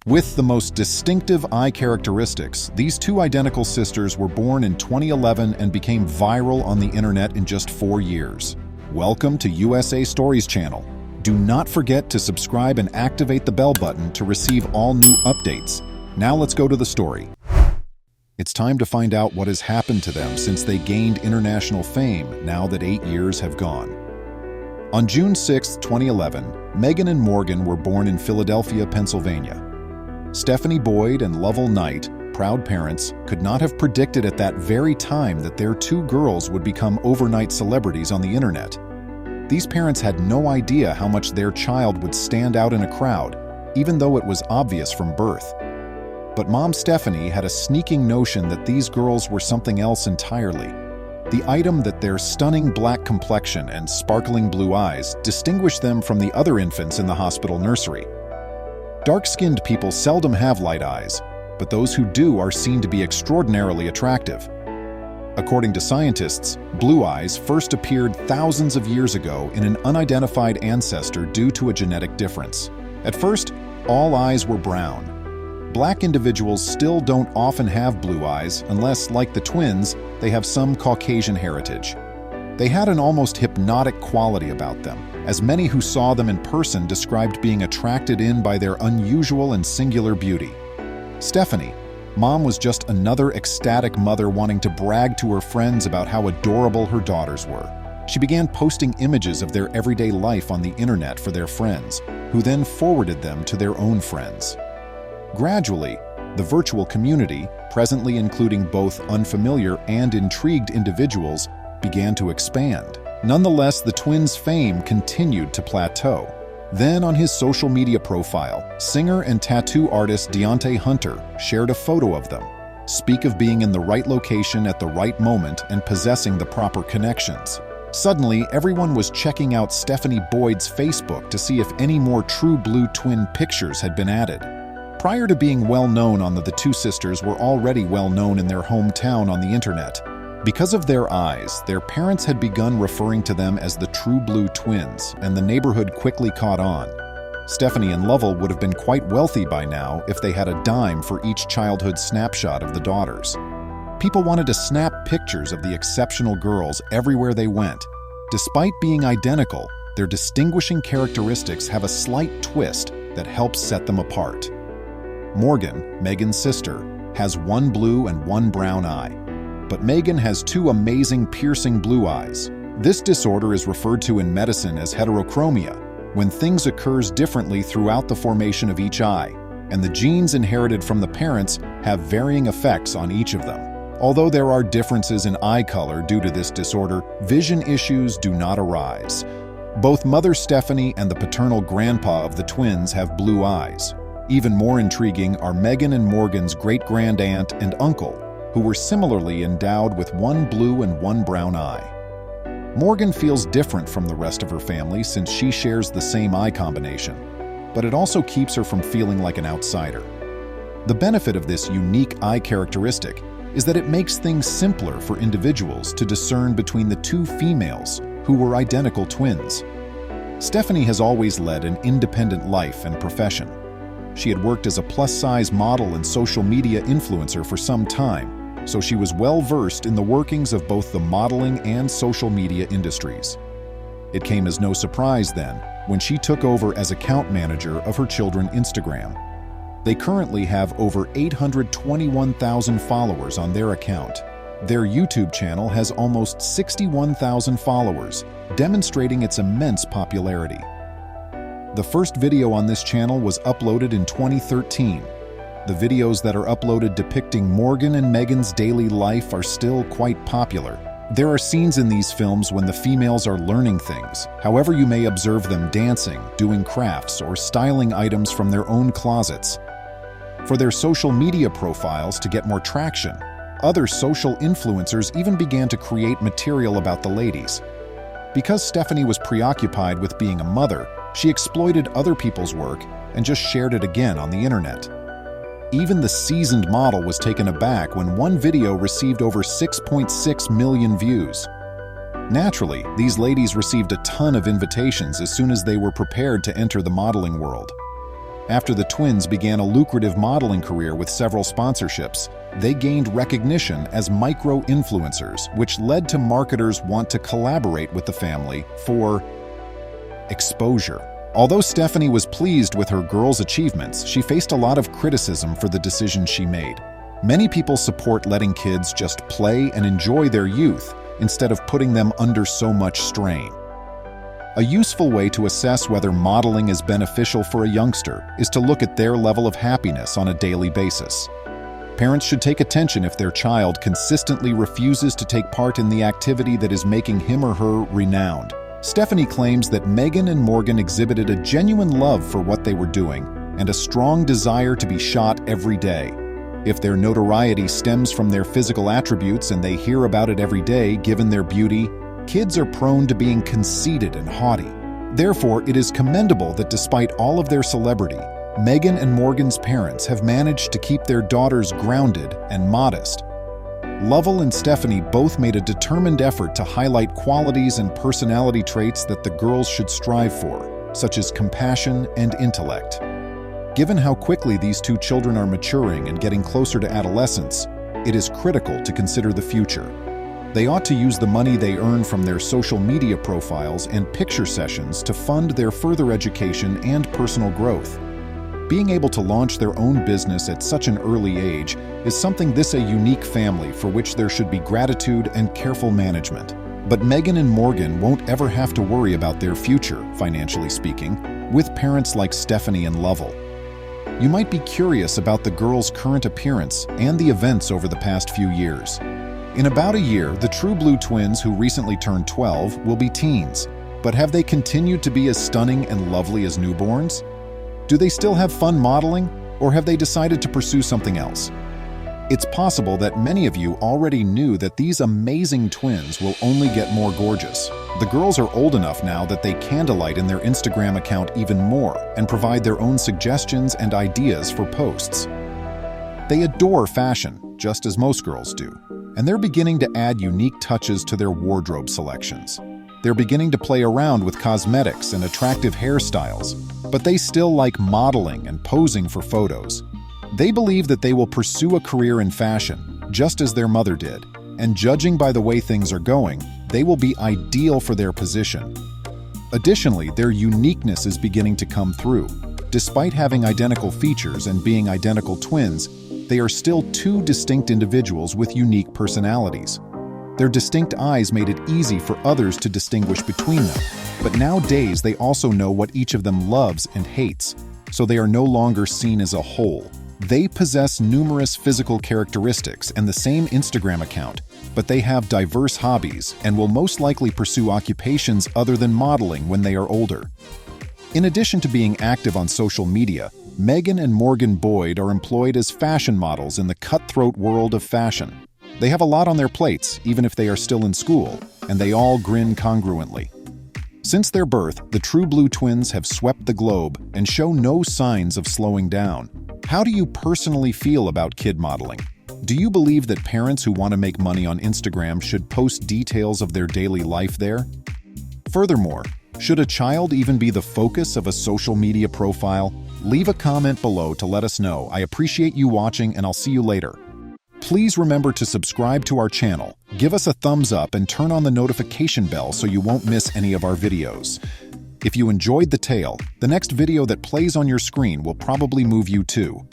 With the most distinctive eye characteristics, these two identical sisters were born in 2011 and became viral on the internet in just 4 years. Welcome to USA Stories channel. Do not forget to subscribe and activate the bell button to receive all new updates. Now let's go to the story. It's time to find out what has happened to them since they gained international fame now that 8 years have gone. On June 6, 2011, Megan and Morgan were born in Philadelphia, Pennsylvania. Stephanie Boyd and Lovell Knight, proud parents, could not have predicted at that very time that their two girls would become overnight celebrities on the internet. These parents had no idea how much their child would stand out in a crowd, even though it was obvious from birth. But Mom Stephanie had a sneaking notion that these girls were something else entirely. The item that their stunning black complexion and sparkling blue eyes distinguished them from the other infants in the hospital nursery. Dark-skinned people seldom have light eyes, but those who do are seen to be extraordinarily attractive. According to scientists, blue eyes first appeared thousands of years ago in an unidentified ancestor due to a genetic difference. At first, all eyes were brown. Black individuals still don't often have blue eyes unless, like the twins, they have some Caucasian heritage. They had an almost hypnotic quality about them, as many who saw them in person described being attracted in by their unusual and singular beauty. Stephanie, Mom, was just another ecstatic mother wanting to brag to her friends about how adorable her daughters were. She began posting images of their everyday life on the internet for their friends, who then forwarded them to their own friends. Gradually, the virtual community, presently including both unfamiliar and intrigued individuals, began to expand. Nonetheless, the twins' fame continued to plateau. Then, on his social media profile, singer and tattoo artist Deontay Hunter shared a photo of them. Speak of being in the right location at the right moment and possessing the proper connections. Suddenly, everyone was checking out Stephanie Boyd's Facebook to see if any more true blue twin pictures had been added. Prior to being well known the two sisters were already well known in their hometown on the internet. Because of their eyes, their parents had begun referring to them as the True Blue Twins, and the neighborhood quickly caught on. Stephanie and Lovell would have been quite wealthy by now if they had a dime for each childhood snapshot of the daughters. People wanted to snap pictures of the exceptional girls everywhere they went. Despite being identical, their distinguishing characteristics have a slight twist that helps set them apart. Morgan, Megan's sister, has one blue and one brown eye. But Megan has two amazing piercing blue eyes. This disorder is referred to in medicine as heterochromia, when things occurs differently throughout the formation of each eye, and the genes inherited from the parents have varying effects on each of them. Although there are differences in eye color due to this disorder, vision issues do not arise. Both Mother Stephanie and the paternal grandpa of the twins have blue eyes. Even more intriguing are Megan and Morgan's great-grandaunt and uncle, who were similarly endowed with one blue and one brown eye. Morgan feels different from the rest of her family since she shares the same eye combination, but it also keeps her from feeling like an outsider. The benefit of this unique eye characteristic is that it makes things simpler for individuals to discern between the two females who were identical twins. Stephanie has always led an independent life and profession. She had worked as a plus-size model and social media influencer for some time, so she was well-versed in the workings of both the modeling and social media industries. It came as no surprise then when she took over as account manager of her children's Instagram. They currently have over 821,000 followers on their account. Their YouTube channel has almost 61,000 followers, demonstrating its immense popularity. The first video on this channel was uploaded in 2013. The videos that are uploaded depicting Morgan and Megan's daily life are still quite popular. There are scenes in these films when the females are learning things. However, you may observe them dancing, doing crafts, or styling items from their own closets. For their social media profiles to get more traction, other social influencers even began to create material about the ladies. Because Stephanie was preoccupied with being a mother, she exploited other people's work and just shared it again on the internet. Even the seasoned model was taken aback when one video received over 6.6 million views. Naturally, these ladies received a ton of invitations as soon as they were prepared to enter the modeling world. After the twins began a lucrative modeling career with several sponsorships, they gained recognition as micro-influencers, which led to marketers want to collaborate with the family for exposure. Although Stephanie was pleased with her girls' achievements, she faced a lot of criticism for the decisions she made. Many people support letting kids just play and enjoy their youth instead of putting them under so much strain. A useful way to assess whether modeling is beneficial for a youngster is to look at their level of happiness on a daily basis. Parents should take attention if their child consistently refuses to take part in the activity that is making him or her renowned. Stephanie claims that Meghan and Morgan exhibited a genuine love for what they were doing and a strong desire to be shot every day. If their notoriety stems from their physical attributes and they hear about it every day, given their beauty, kids are prone to being conceited and haughty. Therefore, it is commendable that despite all of their celebrity, Meghan and Morgan's parents have managed to keep their daughters grounded and modest. Lovell and Stephanie both made a determined effort to highlight qualities and personality traits that the girls should strive for, such as compassion and intellect. Given how quickly these two children are maturing and getting closer to adolescence, it is critical to consider the future. They ought to use the money they earn from their social media profiles and picture sessions to fund their further education and personal growth. Being able to launch their own business at such an early age is something this a unique family for which there should be gratitude and careful management. But Meghan and Morgan won't ever have to worry about their future, financially speaking, with parents like Stephanie and Lovell. You might be curious about the girls' current appearance and the events over the past few years. In about a year, the True Blue twins, who recently turned 12, will be teens. But have they continued to be as stunning and lovely as newborns? Do they still have fun modeling, or have they decided to pursue something else? It's possible that many of you already knew that these amazing twins will only get more gorgeous. The girls are old enough now that they candlelight in their Instagram account even more and provide their own suggestions and ideas for posts. They adore fashion, just as most girls do, and they're beginning to add unique touches to their wardrobe selections. They're beginning to play around with cosmetics and attractive hairstyles, but they still like modeling and posing for photos. They believe that they will pursue a career in fashion, just as their mother did, and judging by the way things are going, they will be ideal for their position. Additionally, their uniqueness is beginning to come through. Despite having identical features and being identical twins, they are still two distinct individuals with unique personalities. Their distinct eyes made it easy for others to distinguish between them, but nowadays they also know what each of them loves and hates, so they are no longer seen as a whole. They possess numerous physical characteristics and the same Instagram account, but they have diverse hobbies and will most likely pursue occupations other than modeling when they are older. In addition to being active on social media, Meghan and Morgan Boyd are employed as fashion models in the cutthroat world of fashion. They have a lot on their plates, even if they are still in school, and they all grin congruently. Since their birth, the True Blue twins have swept the globe and show no signs of slowing down. How do you personally feel about kid modeling? Do you believe that parents who want to make money on Instagram should post details of their daily life there? Furthermore, should a child even be the focus of a social media profile? Leave a comment below to let us know. I appreciate you watching, and I'll see you later. Please remember to subscribe to our channel, give us a thumbs up, and turn on the notification bell so you won't miss any of our videos. If you enjoyed the tale, the next video that plays on your screen will probably move you too.